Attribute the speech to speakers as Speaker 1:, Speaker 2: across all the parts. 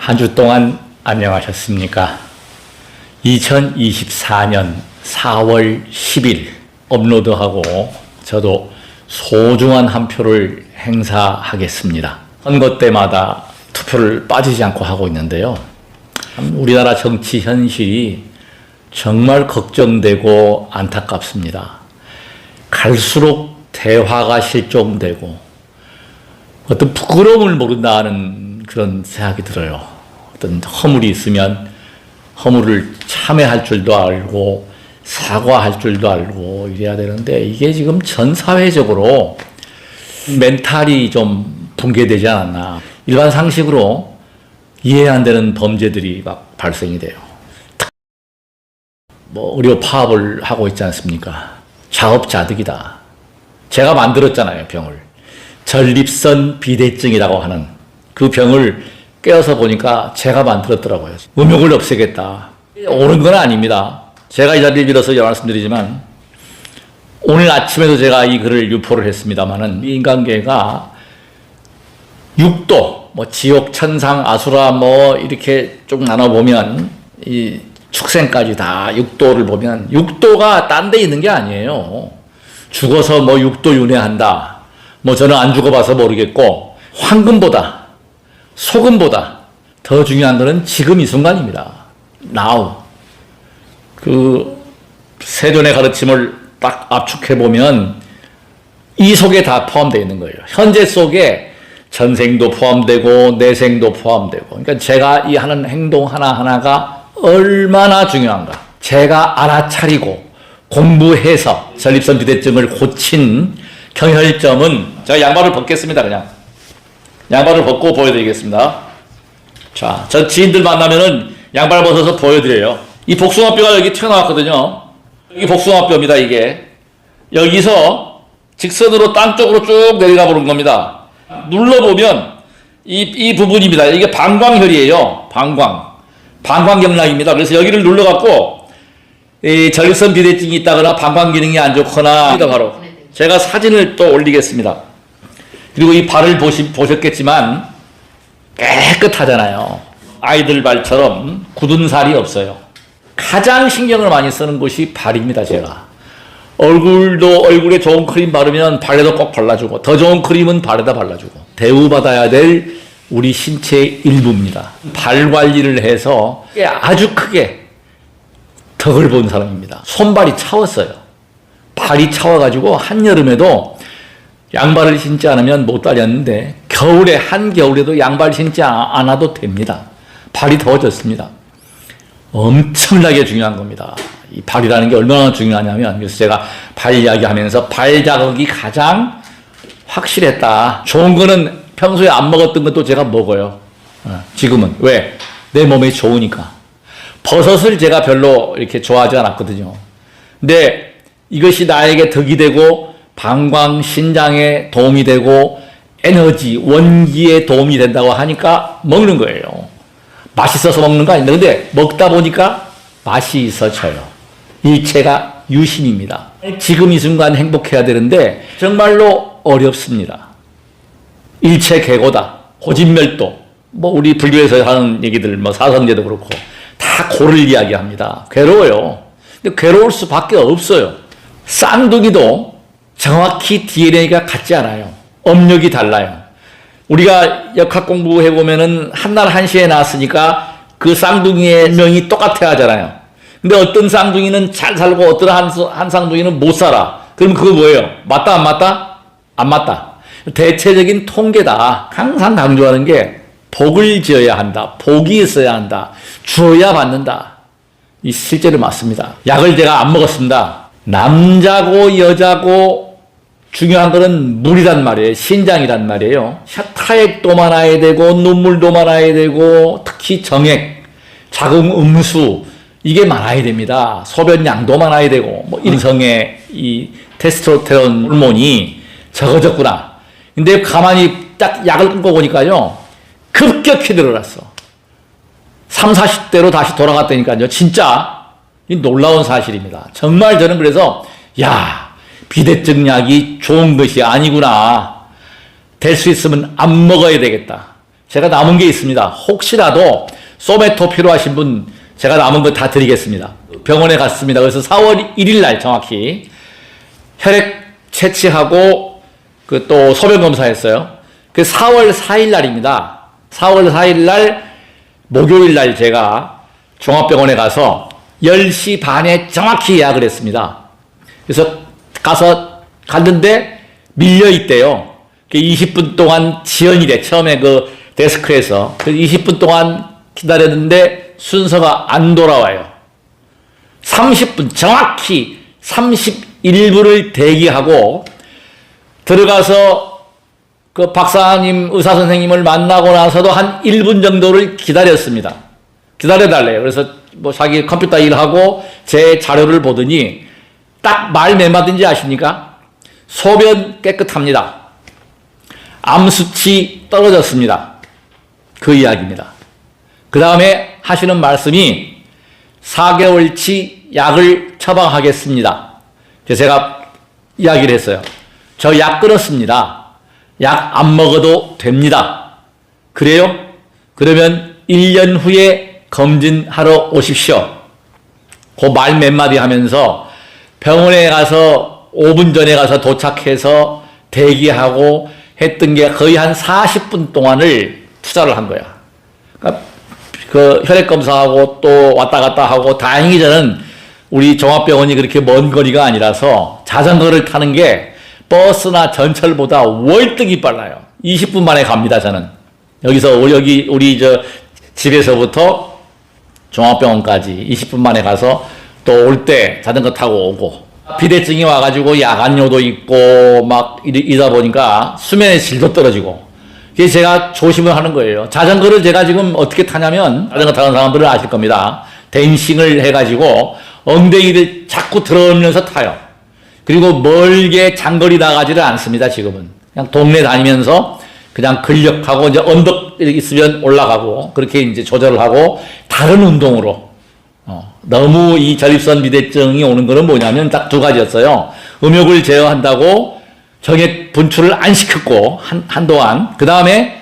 Speaker 1: 한 주 동안 안녕하셨습니까? 2024년 4월 10일 업로드하고 저도 소중한 한 표를 행사하겠습니다. 선거 때마다 투표를 빠지지 않고 하고 있는데요. 우리나라 정치 현실이 정말 걱정되고 안타깝습니다. 갈수록 대화가 실종되고 어떤 부끄러움을 모른다는 그런 생각이 들어요. 어떤 허물이 있으면 허물을 참회할 줄도 알고 사과할 줄도 알고 이래야 되는데 이게 지금 전 사회적으로 멘탈이 좀 붕괴되지 않았나. 일반 상식으로 이해 안 되는 범죄들이 막 발생이 돼요. 의료 파업을 하고 있지 않습니까? 자업자득이다. 제가 만들었잖아요, 병을. 전립선 비대증이라고 하는 그 병을 깨어서 보니까 제가 만들었더라고요. 음욕을 없애겠다. 옳은 건 아닙니다. 제가 이 자리를 빌어서 말씀드리지만 오늘 아침에도 제가 이 글을 유포를 했습니다마는 인간계가 육도, 지옥, 천상, 아수라 이렇게 쭉 나눠보면 이 축생까지 다 육도를 보면 육도가 딴 데 있는 게 아니에요. 죽어서 육도 윤회한다. 저는 안 죽어봐서 모르겠고 황금보다 소금보다 더 중요한 것은 지금 이 순간입니다. Now. 그 세존의 가르침을 딱 압축해보면 이 속에 다 포함되어 있는 거예요. 현재 속에 전생도 포함되고 내생도 포함되고 그러니까 제가 이 하는 행동 하나하나가 얼마나 중요한가. 제가 알아차리고 공부해서 전립선 비대증을 고친 경혈점은 제가 양말을 벗겠습니다. 그냥 양말을 벗고 보여드리겠습니다. 자, 저 지인들 만나면은 양말 벗어서 보여드려요. 이 복숭아뼈가 여기 튀어나왔거든요. 여기 복숭아뼈입니다. 이게 여기서 직선으로 땅 쪽으로 쭉 내려가 보는 겁니다. 눌러보면 이 부분입니다. 이게 방광혈이에요. 방광경락입니다. 그래서 여기를 눌러갖고 이 전립선 비대증이 있다거나 방광 기능이 안 좋거나 바로 제가 사진을 또 올리겠습니다. 그리고 이 발을 보셨겠지만 깨끗하잖아요. 아이들 발처럼 굳은 살이 없어요. 가장 신경을 많이 쓰는 곳이 발입니다. 제가 얼굴에 좋은 크림 바르면 발에도 꼭 발라주고 더 좋은 크림은 발에다 발라주고 대우받아야 될 우리 신체의 일부입니다. 발 관리를 해서 아주 크게 덕을 본 사람입니다. 손발이 차웠어요. 발이 차워가지고 한여름에도 양발을 신지 않으면 못 다녔는데 겨울에 한겨울에도 양발 신지 않아도 됩니다. 발이 더워졌습니다. 엄청나게 중요한 겁니다. 이 발이라는 게 얼마나 중요하냐면 그래서 제가 발 이야기하면서 발 자극이 가장 확실했다. 좋은 거는 평소에 안 먹었던 것도 제가 먹어요. 지금은. 왜? 내 몸에 좋으니까. 버섯을 제가 별로 이렇게 좋아하지 않았거든요. 근데 이것이 나에게 덕이 되고 방광, 신장에 도움이 되고 에너지, 원기에 도움이 된다고 하니까 먹는 거예요. 맛있어서 먹는 거 아닙니다. 근데 먹다 보니까 맛이 있어져요. 일체가 유심입니다. 지금 이 순간 행복해야 되는데 정말로 어렵습니다. 일체 계고다. 고진멸도. 우리 불교에서 하는 얘기들, 사선제도 그렇고 다 고를 이야기합니다. 괴로워요. 근데 괴로울 수밖에 없어요. 쌍둥이도 정확히 DNA가 같지 않아요. 업력이 달라요. 우리가 역학 공부해보면은 한날 한시에 낳았으니까 그 쌍둥이의 명이 똑같아 하잖아요. 근데 어떤 쌍둥이는 잘 살고 어떤 한 쌍둥이는 못 살아. 그럼 그거 뭐예요? 맞다, 안 맞다? 안 맞다. 대체적인 통계다. 항상 강조하는 게 복을 지어야 한다. 복이 있어야 한다. 주어야 받는다. 이 실제로 맞습니다. 약을 제가 안 먹었습니다. 남자고 여자고 중요한 거는 물이란 말이에요. 신장이란 말이에요. 타액도 많아야 되고 눈물도 많아야 되고 특히 정액, 자궁 음수 이게 많아야 됩니다. 소변량도 많아야 되고 인성의 이 테스토스테론 호르몬이 적어졌구나. 근데 가만히 딱 약을 끊고 보니까요. 급격히 늘어났어. 30, 40대로 다시 돌아갔다니까요. 진짜 놀라운 사실입니다. 정말 저는 그래서 비대증 약이 좋은 것이 아니구나. 될 수 있으면 안 먹어야 되겠다. 제가 남은 게 있습니다. 혹시라도 소메토 필요하신 분 제가 남은 거 다 드리겠습니다. 병원에 갔습니다. 그래서 4월 1일 날 정확히 혈액 채취하고 그 또 소변 검사했어요. 그 4월 4일 날입니다. 4월 4일 날 목요일 날 제가 종합병원에 가서 10시 반에 정확히 예약을 했습니다. 그래서 갔는데 밀려 있대요. 20분 동안 지연이래. 처음에 그 데스크에서. 20분 동안 기다렸는데 순서가 안 돌아와요. 30분, 정확히 31분을 대기하고 들어가서 그 박사님, 의사 선생님을 만나고 나서도 한 1분 정도를 기다렸습니다. 기다려달래요. 그래서 뭐 자기 컴퓨터 일하고 제 자료를 보더니 딱 말 몇 마디인지 아십니까? 소변 깨끗합니다. 암수치 떨어졌습니다. 그 이야기입니다. 그 다음에 하시는 말씀이 4개월치 약을 처방하겠습니다. 그래서 제가 이야기를 했어요. 저 약 끊었습니다. 약 안 먹어도 됩니다. 그래요? 그러면 1년 후에 검진하러 오십시오. 그 말 몇 마디 하면서 병원에 가서 5분 전에 가서 도착해서 대기하고 했던 게 거의 한 40분 동안을 투자를 한 거야. 그러니까 그 혈액검사하고 또 왔다 갔다 하고 다행히 저는 우리 종합병원이 그렇게 먼 거리가 아니라서 자전거를 타는 게 버스나 전철보다 월등히 빨라요. 20분 만에 갑니다, 저는. 여기서, 여기, 우리 집에서부터 종합병원까지 20분 만에 가서 또 올 때 자전거 타고 오고. 비대증이 와가지고 야간요도 있고 막 이러다 보니까 수면의 질도 떨어지고. 그래서 제가 조심을 하는 거예요. 자전거를 제가 지금 어떻게 타냐면, 자전거 타는 사람들은 아실 겁니다. 댄싱을 해가지고 엉덩이를 자꾸 들어오면서 타요. 그리고 멀게 장거리 나가지를 않습니다, 지금은. 그냥 동네 다니면서 그냥 근력하고 이제 언덕 있으면 올라가고 그렇게 이제 조절을 하고 다른 운동으로. 너무 이 전립선 비대증이 오는 거는 뭐냐면 딱 두 가지였어요. 음욕을 제어한다고 정액 분출을 안 시켰고, 한동안. 그 다음에,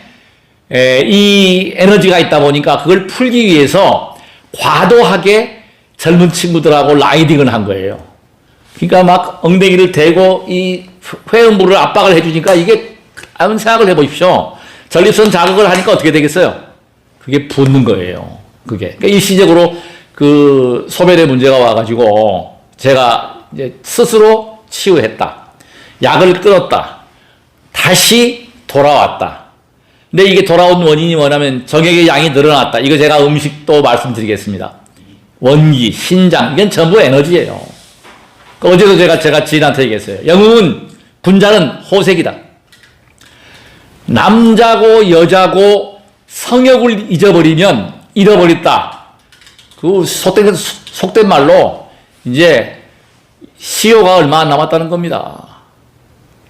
Speaker 1: 이 에너지가 있다 보니까 그걸 풀기 위해서 과도하게 젊은 친구들하고 라이딩을 한 거예요. 그러니까 막 엉덩이를 대고 이 회음부를 압박을 해주니까 이게, 한번 생각을 해보십시오. 전립선 자극을 하니까 어떻게 되겠어요? 그게 붓는 거예요. 그게. 그러니까 일시적으로 그 소변에 문제가 와가지고 제가 이제 스스로 치유했다. 약을 끊었다. 다시 돌아왔다. 근데 이게 돌아온 원인이 뭐냐면 정액의 양이 늘어났다. 이거 제가 음식도 말씀드리겠습니다. 원기, 신장, 이건 전부 에너지예요. 어제도 제가 지인한테 얘기했어요. 영웅은, 군자는 호색이다. 남자고 여자고 성욕을 잃어버렸다. 그 속된 말로 이제 시효가 얼마 안 남았다는 겁니다.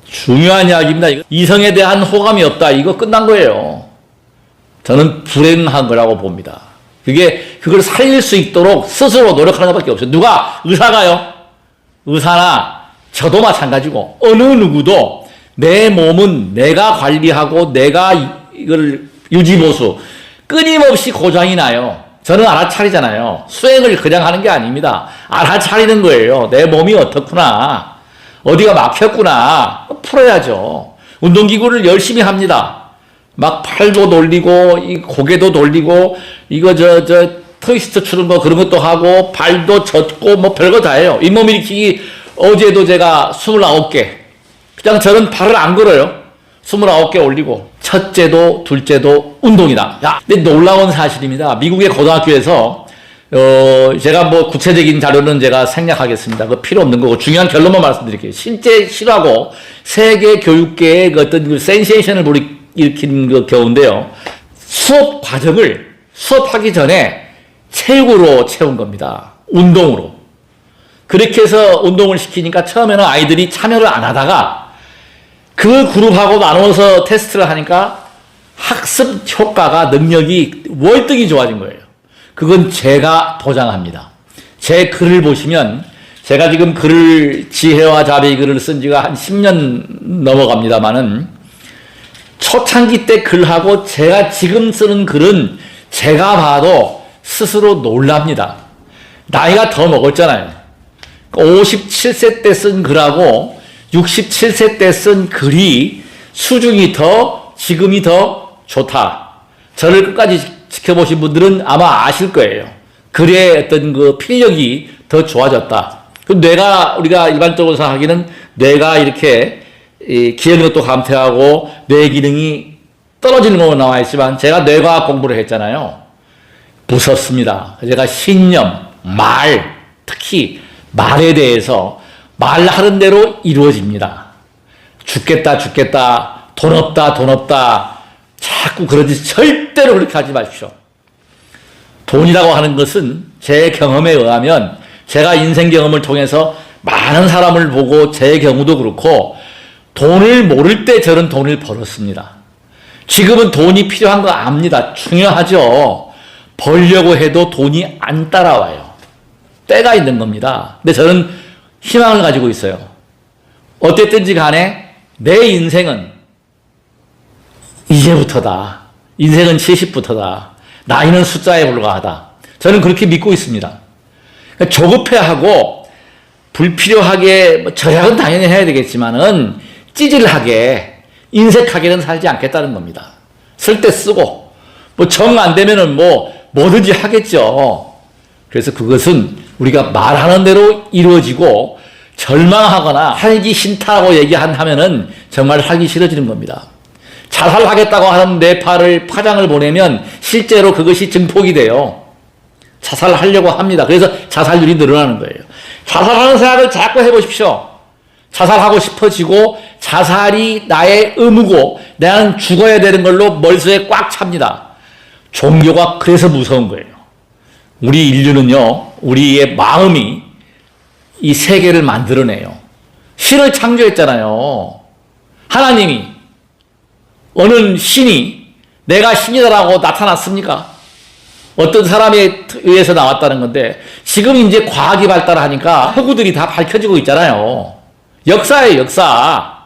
Speaker 1: 중요한 이야기입니다. 이성에 대한 호감이 없다. 이거 끝난 거예요. 저는 불행한 거라고 봅니다. 그걸 살릴 수 있도록 스스로 노력하는 것밖에 없어요. 누가? 의사가요? 의사나 저도 마찬가지고 어느 누구도 내 몸은 내가 관리하고 내가 이걸 유지보수 끊임없이 고장이 나요. 저는 알아차리잖아요. 수행을 그냥 하는 게 아닙니다. 알아차리는 거예요. 내 몸이 어떻구나. 어디가 막혔구나. 풀어야죠. 운동기구를 열심히 합니다. 막 팔도 돌리고, 이 고개도 돌리고, 이거 트위스트 추는 거 그런 것도 하고, 발도 젖고, 뭐 별거 다 해요. 잇몸 일으키기 어제도 제가 29개. 그냥 저는 발을 안 걸어요. 29개 올리고. 첫째도 둘째도 운동이다. 야, 근데 놀라운 사실입니다. 미국의 고등학교에서, 제가 뭐 구체적인 자료는 제가 생략하겠습니다. 그거 필요 없는 거고, 중요한 결론만 말씀드릴게요. 실제 실화고, 세계 교육계의 그 어떤 그 센세이션을 일으킨 그 경우인데요. 수업 과정을 수업하기 전에 체육으로 채운 겁니다. 운동으로. 그렇게 해서 운동을 시키니까 처음에는 아이들이 참여를 안 하다가 그 그룹하고 나눠서 테스트를 하니까 학습 효과가 능력이 월등히 좋아진 거예요. 그건 제가 보장합니다. 제 글을 보시면 제가 지금 지혜와 자비 글을 쓴 지가 한 10년 넘어갑니다만은 초창기 때 글하고 제가 지금 쓰는 글은 제가 봐도 스스로 놀랍니다. 나이가 더 먹었잖아요. 57세 때 쓴 글하고 67세 때 쓴 글이 수준이 지금이 더 좋다. 저를 끝까지 지켜보신 분들은 아마 아실 거예요. 글의 어떤 그 필력이 더 좋아졌다. 우리가 일반적으로 생각하기는 뇌가 이렇게 기억력도 감퇴하고 뇌 기능이 떨어지는 걸로 나와 있지만 제가 뇌과학 공부를 했잖아요. 무섭습니다. 제가 신념, 말, 특히 말에 대해서 말하는 대로 이루어집니다. 죽겠다, 돈 없다. 자꾸 그러지 절대로 그렇게 하지 마십시오. 돈이라고 하는 것은 제 경험에 의하면 제가 인생 경험을 통해서 많은 사람을 보고 제 경우도 그렇고 돈을 모를 때 저는 돈을 벌었습니다. 지금은 돈이 필요한 거 압니다. 중요하죠. 벌려고 해도 돈이 안 따라와요. 때가 있는 겁니다. 근데 저는 희망을 가지고 있어요. 어쨌든지 간에 내 인생은 이제부터다. 인생은 70부터다. 나이는 숫자에 불과하다. 저는 그렇게 믿고 있습니다. 그러니까 조급해하고 불필요하게 절약은 당연히 해야 되겠지만은 찌질하게 인색하게는 살지 않겠다는 겁니다. 쓸 때 쓰고 정 안 되면은 뭐든지 하겠죠. 그래서 그것은 우리가 말하는 대로 이루어지고 절망하거나 하기 싫다고 얘기하면은 정말 하기 싫어지는 겁니다. 자살하겠다고 하는 파장을 보내면 실제로 그것이 증폭이 돼요. 자살하려고 합니다. 그래서 자살률이 늘어나는 거예요. 자살하는 생각을 자꾸 해보십시오. 자살하고 싶어지고 자살이 나의 의무고 나는 죽어야 되는 걸로 머릿속에 꽉 찹니다. 종교가 그래서 무서운 거예요. 우리 인류는요, 우리의 마음이 이 세계를 만들어내요. 신을 창조했잖아요. 하나님이 어느 신이 내가 신이다라고 나타났습니까? 어떤 사람에 의해서 나왔다는 건데 지금 이제 과학이 발달하니까 허구들이 다 밝혀지고 있잖아요. 역사예요, 역사.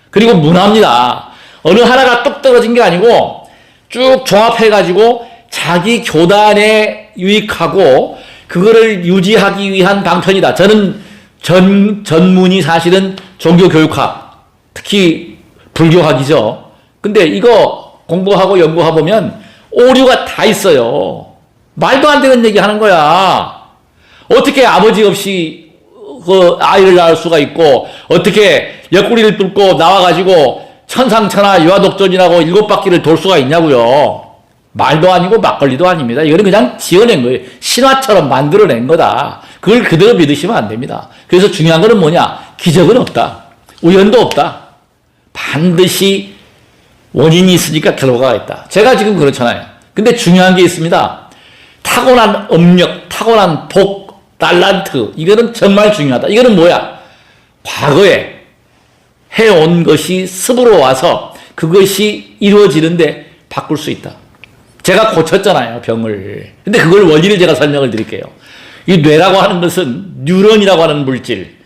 Speaker 1: 그리고 문화입니다. 어느 하나가 뚝 떨어진 게 아니고 쭉 종합해가지고 자기 교단에 유익하고 그거를 유지하기 위한 방편이다. 저는 전문이 사실은 종교교육학, 특히 불교학이죠. 근데 이거 공부하고 연구하고 보면 오류가 다 있어요. 말도 안 되는 얘기 하는 거야. 어떻게 아버지 없이 그 아이를 낳을 수가 있고 어떻게 옆구리를 뚫고 나와가지고 천상천하 유아독존이라고 7바퀴를 돌 수가 있냐고요. 말도 아니고 막걸리도 아닙니다. 이거는 그냥 지어낸 거예요. 신화처럼 만들어낸 거다. 그걸 그대로 믿으시면 안 됩니다. 그래서 중요한 거는 뭐냐? 기적은 없다. 우연도 없다. 반드시 원인이 있으니까 결과가 있다. 제가 지금 그렇잖아요. 근데 중요한 게 있습니다. 타고난 업력, 타고난 복, 달란트, 이거는 정말 중요하다. 이거는 뭐야? 과거에 해온 것이 습으로 와서 그것이 이루어지는데 바꿀 수 있다. 제가 고쳤잖아요, 병을. 근데 그걸 원리를 제가 설명을 드릴게요. 이 뇌라고 하는 것은 뉴런이라고 하는 물질,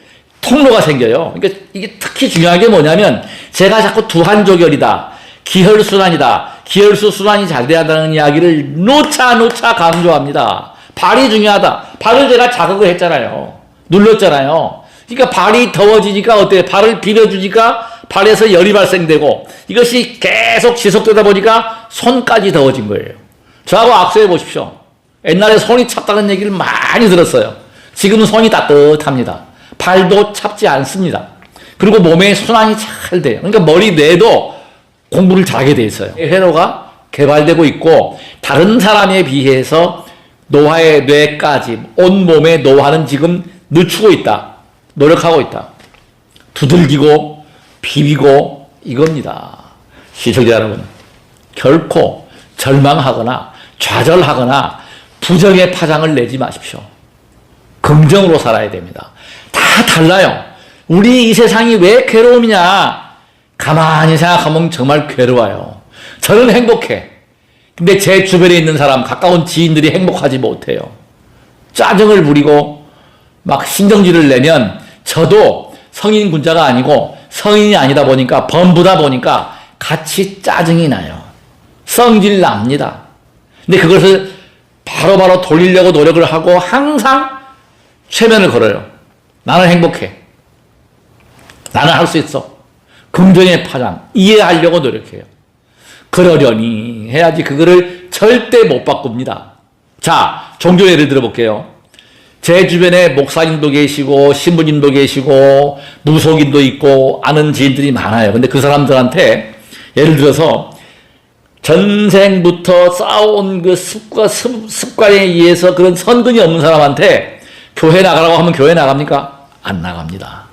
Speaker 1: 통로가 생겨요. 그러니까 이게 특히 중요한 게 뭐냐면 제가 자꾸 두한조결이다, 기혈순환이다, 기혈수순환이 잘 돼야 한다는 이야기를 노차 강조합니다. 발이 중요하다. 발을 제가 자극을 했잖아요. 눌렀잖아요. 그러니까 발이 더워지니까 어때요? 발을 비벼주니까 발에서 열이 발생되고 이것이 계속 지속되다 보니까 손까지 더워진 거예요. 저하고 악수해 보십시오. 옛날에 손이 찹다는 얘기를 많이 들었어요. 지금은 손이 따뜻합니다. 발도 찹지 않습니다. 그리고 몸의 순환이 잘 돼요. 그러니까 머리 뇌도 공부를 잘하게 돼 있어요. 회로가 개발되고 있고 다른 사람에 비해서 노화의 뇌까지 온몸의 노화는 지금 늦추고 있다. 노력하고 있다. 두들기고 비비고 이겁니다. 시청자 여러분, 결코 절망하거나 좌절하거나 부정의 파장을 내지 마십시오. 긍정으로 살아야 됩니다. 다 달라요. 우리 이 세상이 왜 괴로움이냐? 가만히 생각하면 정말 괴로워요. 저는 행복해. 근데 제 주변에 있는 사람, 가까운 지인들이 행복하지 못해요. 짜증을 부리고 막 신경질을 내면 저도 성인 군자가 아니고 성인이 아니다 보니까 범부다 보니까 같이 짜증이 나요. 성질 납니다. 근데 그것을 바로바로 돌리려고 노력을 하고 항상 최면을 걸어요. 나는 행복해. 나는 할 수 있어. 긍정의 파장, 이해하려고 노력해요. 그러려니 해야지 그거를 절대 못 바꿉니다. 자, 종교 예를 들어볼게요. 제 주변에 목사님도 계시고 신부님도 계시고 무속인도 있고 아는 지인들이 많아요. 근데 그 사람들한테 예를 들어서 전생부터 쌓아온 그 습관에 의해서 그런 선근이 없는 사람한테 교회 나가라고 하면 교회 나갑니까? 안 나갑니다.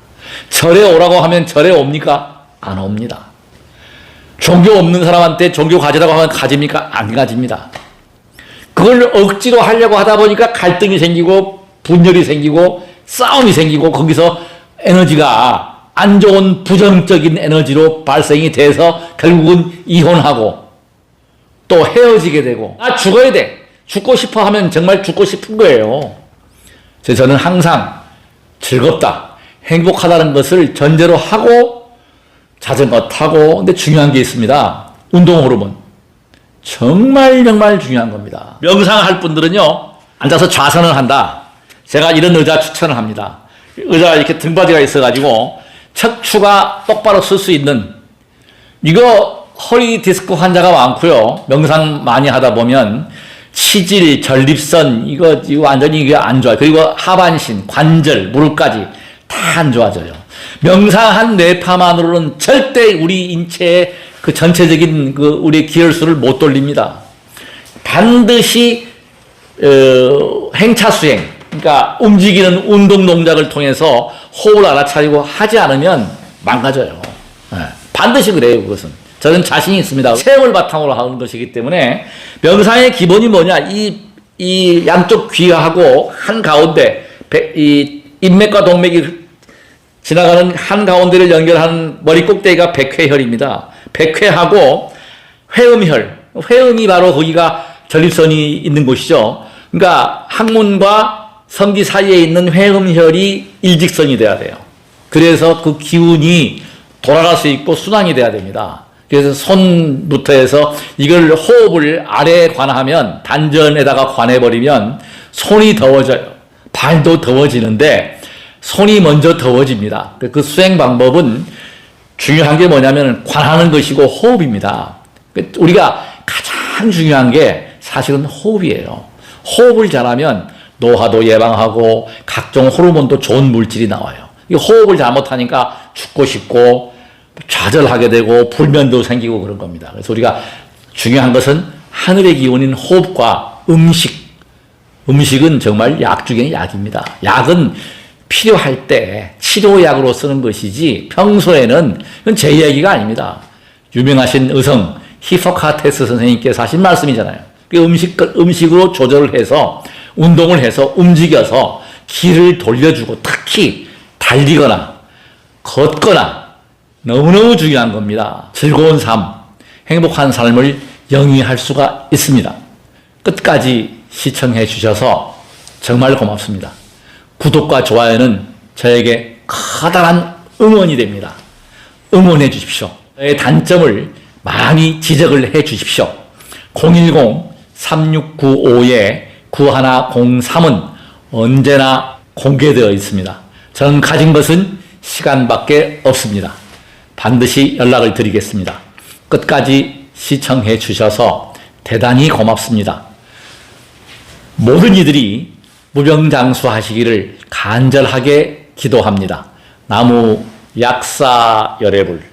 Speaker 1: 절에 오라고 하면 절에 옵니까? 안 옵니다. 종교 없는 사람한테 종교 가지라고 하면 가집니까? 안 가집니다. 그걸 억지로 하려고 하다 보니까 갈등이 생기고 분열이 생기고 싸움이 생기고 거기서 에너지가 안 좋은 부정적인 에너지로 발생이 돼서 결국은 이혼하고 또 헤어지게 되고 죽어야 돼. 죽고 싶어 하면 정말 죽고 싶은 거예요. 그래서 저는 항상 즐겁다, 행복하다는 것을 전제로 하고 자전거 타고 근데 중요한 게 있습니다. 운동 호르몬. 정말 중요한 겁니다. 명상할 분들은요. 앉아서 좌선을 한다. 제가 이런 의자 추천을 합니다. 의자가 이렇게 등받이가 있어가지고 척추가 똑바로 설 수 있는 이거 허리 디스크 환자가 많고요. 명상 많이 하다 보면 치질, 전립선 이거 완전히 이게 안 좋아요. 그리고 하반신, 관절, 무릎까지 다 안 좋아져요. 명상한 뇌파만으로는 절대 우리 인체의 그 전체적인 그 우리 기혈수를 못 돌립니다. 반드시 행차수행, 그러니까 움직이는 운동 동작을 통해서 호흡을 알아차리고 하지 않으면 망가져요. 네. 반드시 그래요, 그것은. 저는 자신이 있습니다. 체험을 바탕으로 하는 것이기 때문에 명상의 기본이 뭐냐? 이 양쪽 귀하고 한가운데 이 인맥과 동맥이 지나가는 한가운데를 연결하는 머리 꼭대기가 백회혈입니다. 백회하고 회음혈, 회음이 바로 거기가 전립선이 있는 곳이죠. 그러니까 항문과 성기 사이에 있는 회음혈이 일직선이 돼야 돼요. 그래서 그 기운이 돌아갈 수 있고 순환이 돼야 됩니다. 그래서 손부터 해서 이걸 호흡을 아래에 관하면 단전에다가 관해버리면 손이 더워져요. 발도 더워지는데 손이 먼저 더워집니다. 그 수행 방법은 중요한 게 뭐냐면 관하는 것이고 호흡입니다. 우리가 가장 중요한 게 사실은 호흡이에요. 호흡을 잘하면 노화도 예방하고 각종 호르몬도 좋은 물질이 나와요. 이 호흡을 잘못하니까 죽고 싶고 좌절하게 되고 불면도 생기고 그런 겁니다. 그래서 우리가 중요한 것은 하늘의 기운인 호흡과 음식은 정말 약 중에 약입니다. 약은 필요할 때 치료약으로 쓰는 것이지 평소에는 그건 제 이야기가 아닙니다. 유명하신 의성 히포카테스 선생님께서 하신 말씀이잖아요. 음식으로 조절을 해서 운동을 해서 움직여서 기를 돌려주고 특히 달리거나 걷거나 너무너무 중요한 겁니다. 즐거운 삶, 행복한 삶을 영위할 수가 있습니다. 끝까지 시청해 주셔서 정말 고맙습니다. 구독과 좋아요는 저에게 커다란 응원이 됩니다. 응원해 주십시오. 저의 단점을 많이 지적을 해 주십시오. 010-3695-9103은 언제나 공개되어 있습니다. 저는 가진 것은 시간밖에 없습니다. 반드시 연락을 드리겠습니다. 끝까지 시청해 주셔서 대단히 고맙습니다. 모든 이들이 무병장수하시기를 간절하게 기도합니다. 나무 약사 열애불.